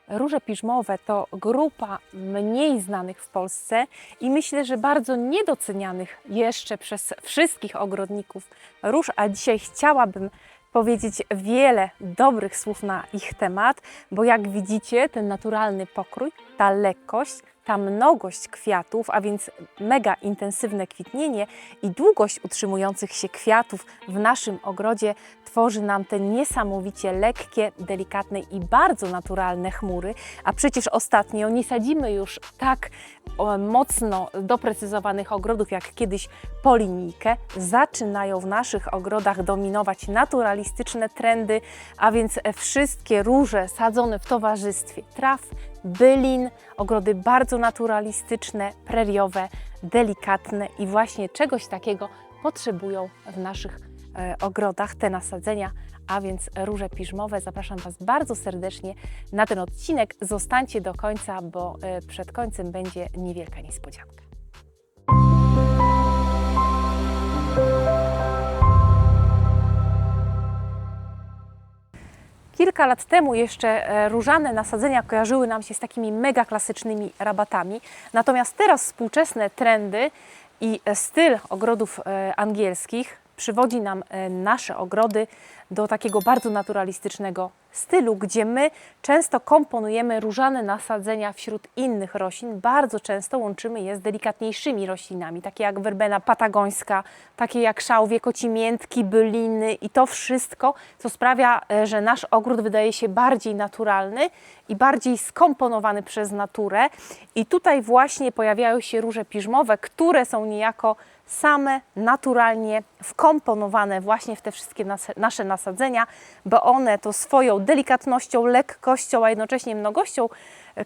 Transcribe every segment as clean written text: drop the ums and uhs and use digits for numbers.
Róże piżmowe to grupa mniej znanych w Polsce i myślę, że bardzo niedocenianych jeszcze przez wszystkich ogrodników róż, a dzisiaj chciałabym powiedzieć wiele dobrych słów na ich temat, bo jak widzicie, ten naturalny pokrój, ta lekkość, ta mnogość kwiatów, a więc mega intensywne kwitnienie i długość utrzymujących się kwiatów w naszym ogrodzie tworzy nam te niesamowicie lekkie, delikatne i bardzo naturalne chmury, a przecież ostatnio nie sadzimy już tak mocno doprecyzowanych ogrodów jak kiedyś po linijkę. Zaczynają w naszych ogrodach dominować naturalistyczne trendy, a więc wszystkie róże sadzone w towarzystwie traw, bylin, ogrody bardzo naturalistyczne, preriowe, delikatne i właśnie czegoś takiego potrzebują w naszych ogrodach te nasadzenia, a więc róże piżmowe. Zapraszam Was bardzo serdecznie na ten odcinek. Zostańcie do końca, bo przed końcem będzie niewielka niespodzianka. Kilka lat temu jeszcze różane nasadzenia kojarzyły nam się z takimi mega klasycznymi rabatami, natomiast teraz współczesne trendy i styl ogrodów angielskich przywodzi nam nasze ogrody do takiego bardzo naturalistycznego stylu, gdzie my często komponujemy różane nasadzenia wśród innych roślin. Bardzo często łączymy je z delikatniejszymi roślinami, takie jak werbena patagońska, takie jak szałwie, kocimiętki, byliny i to wszystko, co sprawia, że nasz ogród wydaje się bardziej naturalny i bardziej skomponowany przez naturę. I tutaj właśnie pojawiają się róże piżmowe, które są niejako same naturalnie wkomponowane właśnie w te wszystkie nasze nasadzenia, bo one to swoją delikatnością, lekkością, a jednocześnie mnogością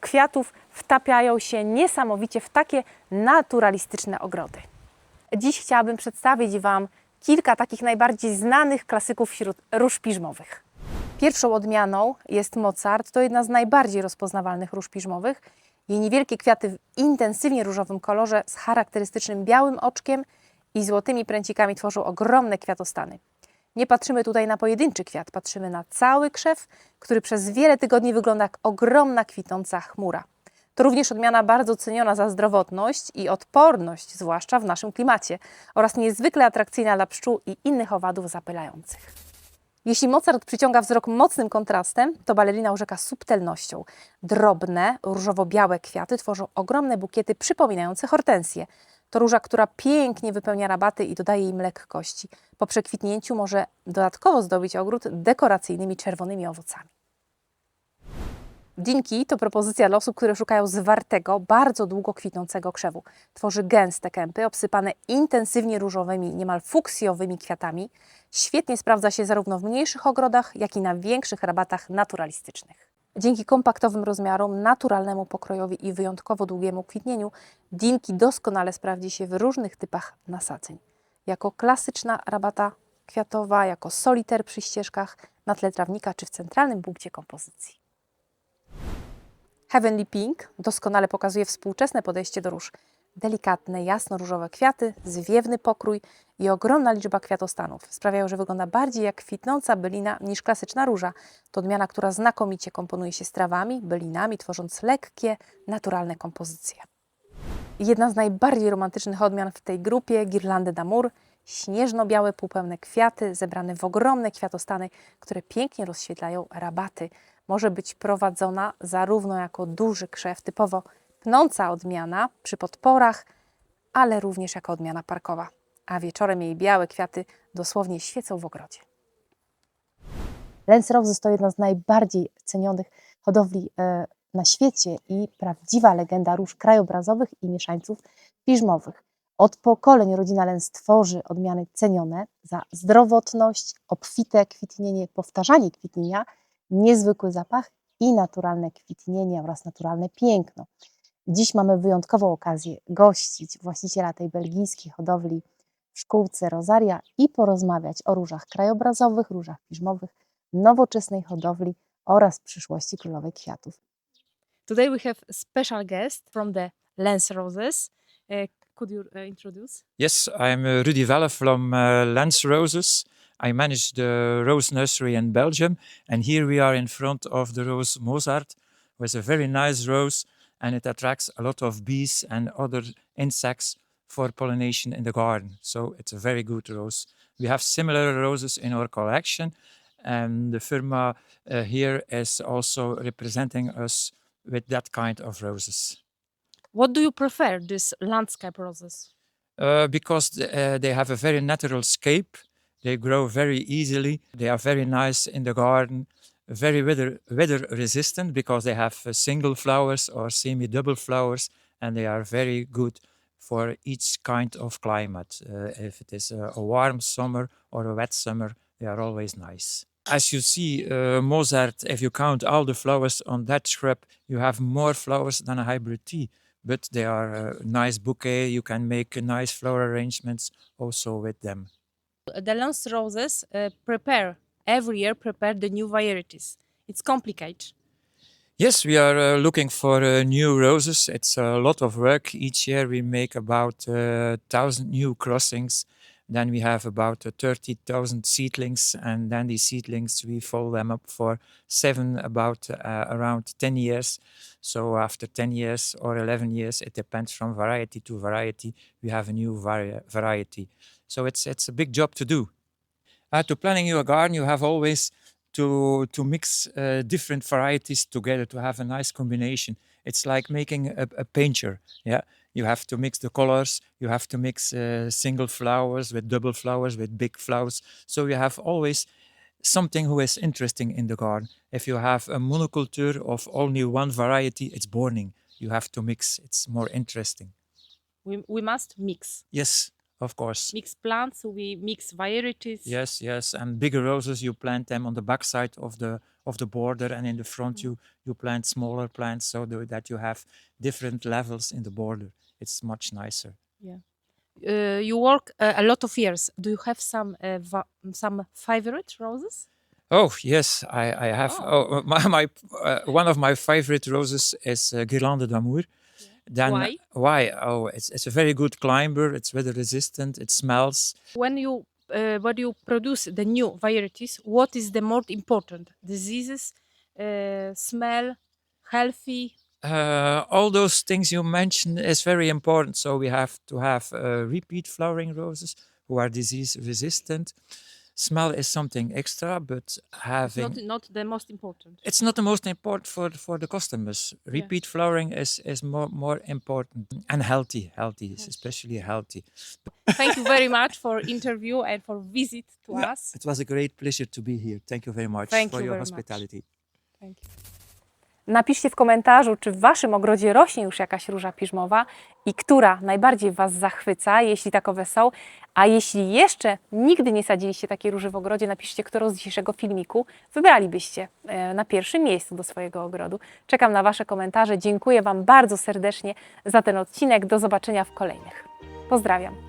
kwiatów wtapiają się niesamowicie w takie naturalistyczne ogrody. Dziś chciałabym przedstawić Wam kilka takich najbardziej znanych klasyków wśród róż piżmowych. Pierwszą odmianą jest Mozart, to jedna z najbardziej rozpoznawalnych róż piżmowych. Jej niewielkie kwiaty w intensywnie różowym kolorze z charakterystycznym białym oczkiem i złotymi pręcikami tworzą ogromne kwiatostany. Nie patrzymy tutaj na pojedynczy kwiat, patrzymy na cały krzew, który przez wiele tygodni wygląda jak ogromna kwitnąca chmura. To również odmiana bardzo ceniona za zdrowotność i odporność, zwłaszcza w naszym klimacie, oraz niezwykle atrakcyjna dla pszczół i innych owadów zapylających. Jeśli Mozart przyciąga wzrok mocnym kontrastem, to balerina urzeka subtelnością. Drobne, różowo-białe kwiaty tworzą ogromne bukiety przypominające hortensję. To róża, która pięknie wypełnia rabaty i dodaje im lekkości. Po przekwitnięciu może dodatkowo zdobić ogród dekoracyjnymi czerwonymi owocami. Dinki to propozycja dla osób, które szukają zwartego, bardzo długo kwitnącego krzewu. Tworzy gęste kępy obsypane intensywnie różowymi, niemal fuksjowymi kwiatami. Świetnie sprawdza się zarówno w mniejszych ogrodach, jak i na większych rabatach naturalistycznych. Dzięki kompaktowym rozmiarom, naturalnemu pokrojowi i wyjątkowo długiemu kwitnieniu, dinki doskonale sprawdzi się w różnych typach nasadzeń. Jako klasyczna rabata kwiatowa, jako soliter przy ścieżkach, na tle trawnika czy w centralnym punkcie kompozycji. Heavenly Pink doskonale pokazuje współczesne podejście do róż. Delikatne, jasno-różowe kwiaty, zwiewny pokrój i ogromna liczba kwiatostanów sprawiają, że wygląda bardziej jak kwitnąca bylina niż klasyczna róża. To odmiana, która znakomicie komponuje się z trawami, bylinami, tworząc lekkie, naturalne kompozycje. Jedna z najbardziej romantycznych odmian w tej grupie, Guirlande d'Amour, śnieżno-białe półpełne kwiaty zebrane w ogromne kwiatostany, które pięknie rozświetlają rabaty. Może być prowadzona zarówno jako duży krzew, typowo pnąca odmiana przy podporach, ale również jako odmiana parkowa. A wieczorem jej białe kwiaty dosłownie świecą w ogrodzie. Lens Roses to jedna z najbardziej cenionych hodowli na świecie i prawdziwa legenda róż krajobrazowych i mieszańców piżmowych. Od pokoleń rodzina Lens tworzy odmiany cenione za zdrowotność, obfite kwitnienie, powtarzanie kwitnienia, niezwykły zapach i naturalne kwitnienie oraz naturalne piękno. Dziś mamy wyjątkową okazję gościć właściciela tej belgijskiej hodowli w szkółce Rosaria i porozmawiać o różach krajobrazowych, różach piżmowych, nowoczesnej hodowli oraz przyszłości królowej kwiatów. Today we have a special guest from the Lens Roses. Could you introduce? Yes, I'm Rudy Welle from Lens Roses. I manage the rose nursery in Belgium, and here we are in front of the rose Mozart, with a very nice rose, and it attracts a lot of bees and other insects for pollination in the garden. So it's a very good rose. We have similar roses in our collection, and the firma here is also representing us with that kind of roses. What do you prefer, these landscape roses? Because they have a very natural scape. They grow very easily. They are very nice in the garden, very weather resistant because they have single flowers or semi-double flowers, and they are very good for each kind of climate. If it is a warm summer or a wet summer, they are always nice. As you see, Mozart, if you count all the flowers on that shrub, you have more flowers than a hybrid tea. But they are a nice bouquet. You can make nice flower arrangements also with them. The Lens Roses every year prepare the new varieties. It's complicated. Yes, we are looking for new roses. It's a lot of work. Each year we make about 1,000 new crossings. Then we have about 30,000 seedlings, and then these seedlings we follow them up for around 10 years. So after 10 years or 11 years, it depends from variety to variety, we have a new variety. So it's a big job to do. To planning your garden, you have always to mix different varieties together to have a nice combination. It's like making a painter. Yeah, you have to mix the colors. You have to mix single flowers with double flowers with big flowers. So you have always something who is interesting in the garden. If you have a monoculture of only one variety, it's boring. You have to mix. It's more interesting. We must mix. Yes, of course. Mix plants, we mix varieties. Yes, yes. And bigger roses, you plant them on the back side of the border, and in the front you plant smaller plants so that you have different levels in the border. It's much nicer. Yeah. You work a lot of years. Do you have some favorite roses? Oh yes, I have. Oh, one of my favorite roses is Guirlande d'Amour. Then Why? Why? Oh, it's a very good climber. It's weather resistant. It smells. When you produce the new varieties, what is the most important? Diseases, smell, healthy. All those things you mentioned is very important. So we have to have repeat flowering roses who are disease resistant. Smell is something extra, but having Not the most important. it's not the most important for the customers. Repeat flowering is more important, and healthy, especially healthy. Thank you very much for interview and for visit to us. It was a great pleasure to be here. Thank you very much Thank for you your very much. hospitality. Thank you. Napiszcie w komentarzu, czy w Waszym ogrodzie rośnie już jakaś róża piżmowa i która najbardziej Was zachwyca, jeśli takowe są. A jeśli jeszcze nigdy nie sadziliście takiej róży w ogrodzie, napiszcie, którą z dzisiejszego filmiku wybralibyście na pierwszym miejscu do swojego ogrodu. Czekam na Wasze komentarze. Dziękuję Wam bardzo serdecznie za ten odcinek. Do zobaczenia w kolejnych. Pozdrawiam.